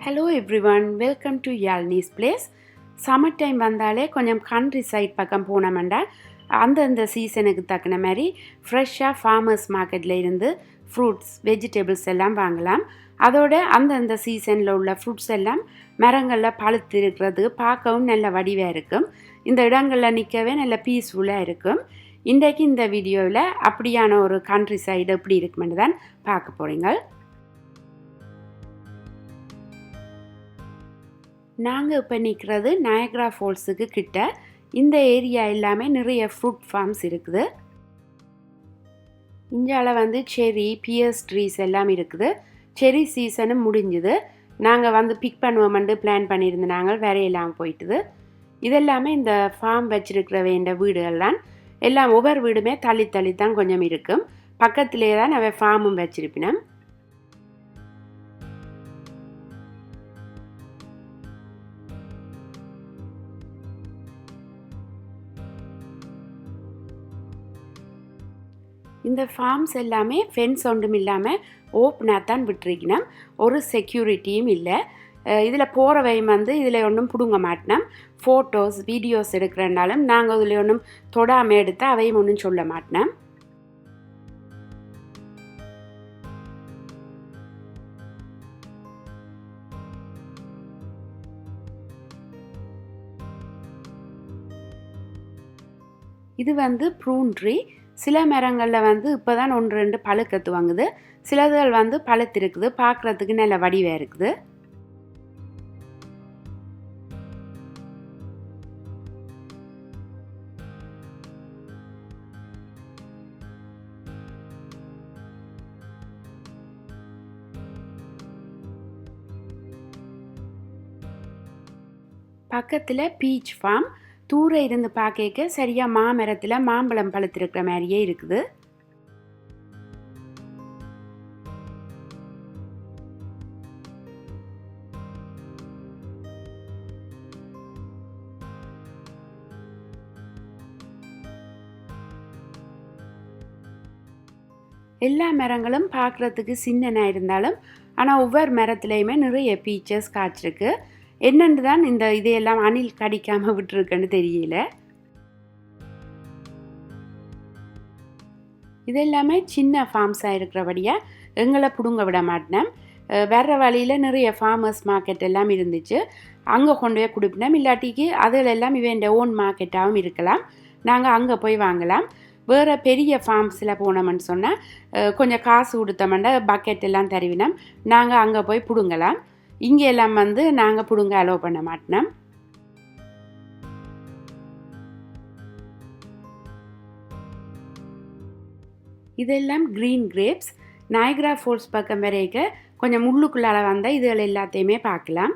Hello everyone, welcome to Yalni's Place. Summer time வந்தாலே கொஞ்சம் country side பக்கம் போனோம்னா அந்தந்த சீசனுக்கு தக்கன மாதிரி ஃப்ரெஷ்ஷாக ஃபார்மர்ஸ் மார்க்கெட்டில் இருந்து ஃப்ரூட்ஸ் வெஜிடபிள்ஸ் எல்லாம் வாங்கலாம். அதோட அந்தந்த சீசனில் உள்ள ஃப்ரூட்ஸ் எல்லாம் மரங்களில் பழுத்து இருக்கிறது பார்க்கவும் நல்ல வடிவாக இருக்கும். இந்த இடங்களில் நிற்கவே நல்ல பீஸ்ஃபுல்லாக இருக்கும். இன்றைக்கு இந்த வீடியோவில் அப்படியான ஒரு கண்ட்ரி சைடு எப்படி இருக்குமென்னு தான் பார்க்க போகிறீங்க. நாங்கள் இப்போ நிற்கிறது நயக்ரா ஃபால்ஸுக்கு கிட்ட. இந்த ஏரியா எல்லாமே நிறைய ஃப்ரூட் ஃபார்ம்ஸ் இருக்குது. இந்தியாவில் செரி பியர்ஸ் ட்ரீஸ் எல்லாம் இருக்குது. செரி சீசனும் முடிஞ்சுது. நாங்கள் பிக் பண்ணுவோம்னு பிளான் பண்ணியிருந்தோம். நாங்கள் வேற எல்லாம் போயிட்டுது. இதெல்லாமே இந்த ஃபார்ம் வச்சிருக்கிற வேண்ட வீடுகள் தான். எல்லாம் ஒவ்வொரு வீடுமே தள்ளி தள்ளி தான் கொஞ்சம் இருக்கும். பக்கத்திலே தான் அவ ஃபார்மும் வச்சிருப்பினோம். இந்த ஃபார்ம்ஸ் எல்லாமே ஃபென்ஸ் ஒன்றும் இல்லாமல் ஓப்பனாக தான் விட்டுருக்கணும். ஒரு செக்யூரிட்டியும் இல்லை. இதில் போகிறவையும் இதில் ஒன்றும் பிடுங்க மாட்டினோம். ஃபோட்டோஸ் வீடியோஸ் எடுக்கிறனாலும் நாங்கள் இதில் ஒன்றும் தொடாமல் எடுத்து அவையும் ஒன்றும் சொல்ல மாட்டினோம். இது ப்ரூன் ட்ரீ. சில மரங்களில் இப்போ தான் 1-2 பழுக்கத்து வாங்குது. சிலதுகள் பழுத்திருக்குது. பார்க்குறதுக்கு நல்ல வடிவாக இருக்குது. பக்கத்தில் பீச் ஃபார்ம். தூர இருந்து பார்க்க சரியாக மாமரத்தில் மாம்பழம் பழுத்திருக்கிற மாதிரியே இருக்குது. எல்லா மரங்களும் பார்க்குறதுக்கு சின்னனாக இருந்தாலும் ஆனால் ஒவ்வொரு மரத்துலேயுமே நிறைய பீச்சஸ் காய்ச்சிருக்கு. என்னென்று தான் இதையெல்லாம் அணில் கடிக்காமல் விட்டுருக்குன்னு தெரியல. இதெல்லாமே சின்ன ஃபார்ம்ஸாக இருக்கிறபடியாக எங்களை பிடுங்க விட மாட்டோம். வர்ற வழியில் நிறைய ஃபார்மர்ஸ் மார்க்கெட் எல்லாம் இருந்துச்சு. அங்கே கொண்டு போய் கொடுப்பினோம். இல்லாட்டிக்கு அதில் எல்லாம் இவன் ஓன் மார்க்கெட்டாகவும் இருக்கலாம். நாங்கள் அங்கே போய் வாங்கலாம். வேறு பெரிய ஃபார்ம்ஸில் போனோம்னு சொன்னால் கொஞ்சம் காசு கொடுத்தோம்னா பக்கெட் எல்லாம் தருவினோம். நாங்கள் அங்கே போய் பிடுங்கலாம். இங்கே எல்லாம் நாங்கள் பிடுங்க அலோவ் பண்ண மாட்டோம். இதெல்லாம் க்ரீன் கிரேப்ஸ். நயக்ரா ஃபால்ஸ் பக்கம் வரைக்கும் கொஞ்சம் முள்ளுக்குள்ளால வந்தால் இதுகள் எல்லாத்தையுமே பார்க்கலாம்.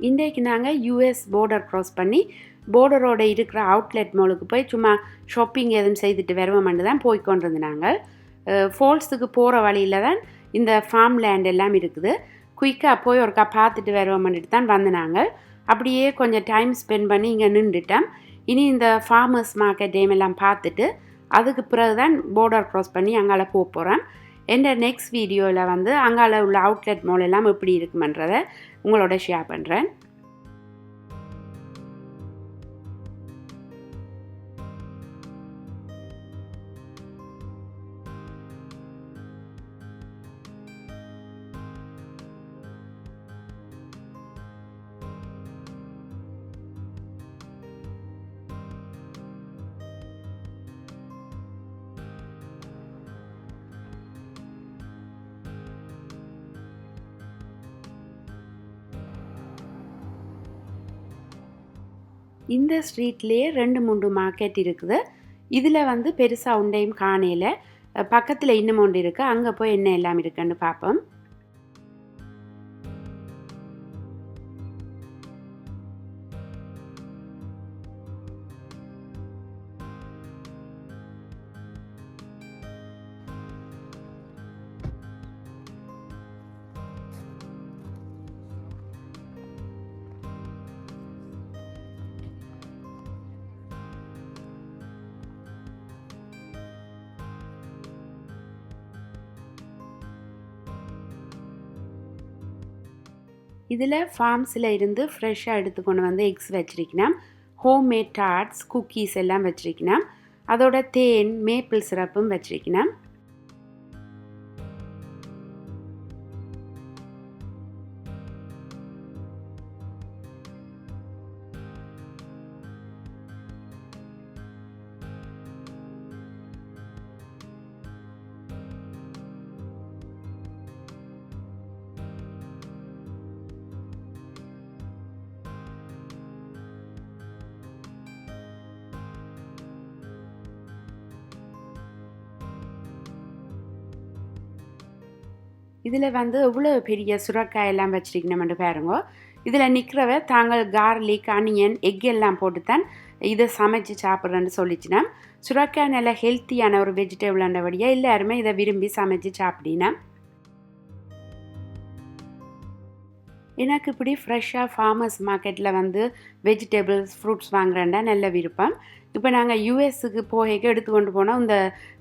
இன்றைக்கு நாங்கள் யூஎஸ் பார்டர் க்ராஸ் பண்ணி பார்டரோட இருக்கிற அவுட்லெட் மாலுக்கு போய் சும்மா ஷாப்பிங் எதுவும் செய்துட்டு வருவோம்னு தான் போய் கொண்டிருந்தோம். நாங்கள் ஃபால்ஸுக்கு போகிற வழியில் தான் இந்த ஃபார்ம் லேண்ட் எல்லாம் இருக்குது. குயிக்காக போய் ஒருக்கா பார்த்துட்டு வருவோம்னுட்டு தான் நாங்கள் அப்படியே கொஞ்சம் டைம் ஸ்பெண்ட் பண்ணி இங்கே நின்றுட்டோம். இனி இந்த ஃபார்மர்ஸ் மார்க்கெட் டைம் எல்லாம் பார்த்துட்டு அதுக்கு பிறகு தான் பார்டர் க்ராஸ் பண்ணி அங்கால போக போகிறோம். எந்த நெக்ஸ்ட் வீடியோவில் அங்கால உள்ள அவுட்லெட் மால் எல்லாம் எப்படி இருக்குமென்றதை உங்களோட ஷேர் பண்ணுறேன். இந்த ஸ்ட்ரீட்லேயே 2-3 மார்க்கெட் இருக்குது. இதில் வந்து பெருசாக உண்டையும் காணையில் பக்கத்தில் இன்னும் ஒன்று இருக்குது. அங்கே போய் என்ன எல்லாம் இருக்குன்னு பார்ப்போம். இதில் ஃபார்ம்ஸில் இருந்து ஃப்ரெஷ்ஷாக எடுத்துக்கொண்டு வந்து எக்ஸ் வச்சிருக்கணும். ஹோம்மேட் டார்ட்ஸ் குக்கீஸ் எல்லாம் வச்சிருக்கணும். அதோட தேன் மேப்பிள் சிரப்பும் வச்சிருக்கணும். இதில் வந்து எவ்வளோ பெரிய சுரக்காய் எல்லாம் வச்சிருக்கணும்னு பாருங்க. இதில் நிற்கிறவ தாங்கள் கார்லிக் அனியன் எக் எல்லாம் போட்டு தான் இதை சமைச்சு சாப்பிட்றேன்னு சொல்லிச்சுனா. சுரக்காய் நல்ல ஹெல்த்தியான ஒரு வெஜிடபிள்ன்றபடியாக எல்லாருமே இதை விரும்பி சமைச்சு சாப்பிடினா. எனக்கு இப்படி ஃப்ரெஷ்ஷாக ஃபார்மர்ஸ் மார்க்கெட்டில் வந்து வெஜிடபிள்ஸ் ஃப்ரூட்ஸ் வாங்குறேன்டா நல்ல விருப்பம். இப்போ நாங்கள் யூஎஸ்க்கு போக எடுத்துக்கொண்டு போனால் இந்த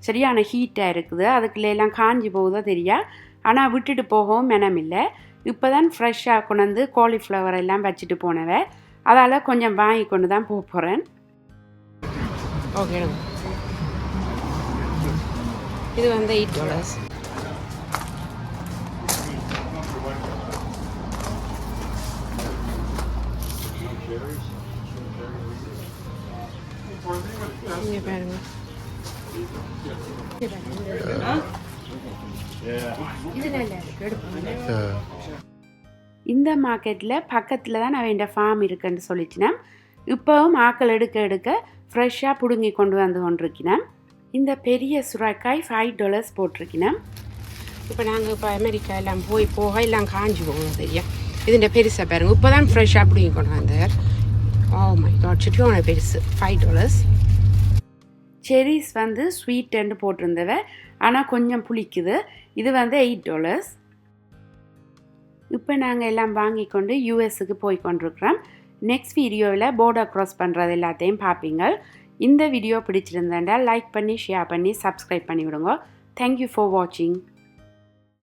சரியான ஹீட்டாக இருக்குது. அதுக்குள்ளெல்லாம் காஞ்சி போகுதோ தெரியா. ஆனால் விட்டுட்டு போகவும் மனமில்லை. இப்போ தான் ஃப்ரெஷ்ஷாக கொண்டு வந்து காலிஃப்ளவர் எல்லாம் வச்சுட்டு போனவ. அதால் கொஞ்சம் வாங்கி கொண்டு தான் போக போகிறேன். ஓகே, இது வந்து $8. இங்கே பாருங்க. இந்த மார்க்கெட்டில் பக்கத்தில் தான் அவன் ஃபார்ம் இருக்குன்னு சொல்லிச்சினேன். இப்போவும் ஆக்கள் எடுக்க எடுக்க ஃப்ரெஷ்ஷாக பிடுங்கி கொண்டு வந்து கொண்டிருக்கிறேன். இந்த பெரிய சுரைக்காய் $5 போட்டிருக்கிறேன். இப்போ நாங்கள் இப்போ அமெரிக்கா எல்லாம் போக எல்லாம் காஞ்சி போகணும் சரியா. இதுன்ற பெருசாக பாருங்க. இப்போ தான் ஃப்ரெஷ்ஷாக பிடுங்கி கொண்டு வந்தார். ஓ மை காட், சுற்றியோன பெருசு $5. செரிஸ் வந்து ஸ்வீட்டுன்னு போட்டிருந்தவ. ஆனால் கொஞ்சம் புளிக்குது. இது வந்து $8. இப்போ நாங்கள் எல்லாம் வாங்கி கொண்டு யூஎஸ்க்கு போய் கொண்டிருக்கிறோம். நெக்ஸ்ட் வீடியோவில் பார்டர் க்ராஸ் பண்ணுறது எல்லாத்தையும் பார்ப்பீங்க. இந்த வீடியோ பிடிச்சிருந்தேன்டா லைக் பண்ணி ஷேர் பண்ணி சப்ஸ்கிரைப் பண்ணி விடுங்க. தேங்க்யூ ஃபார் வாட்சிங்.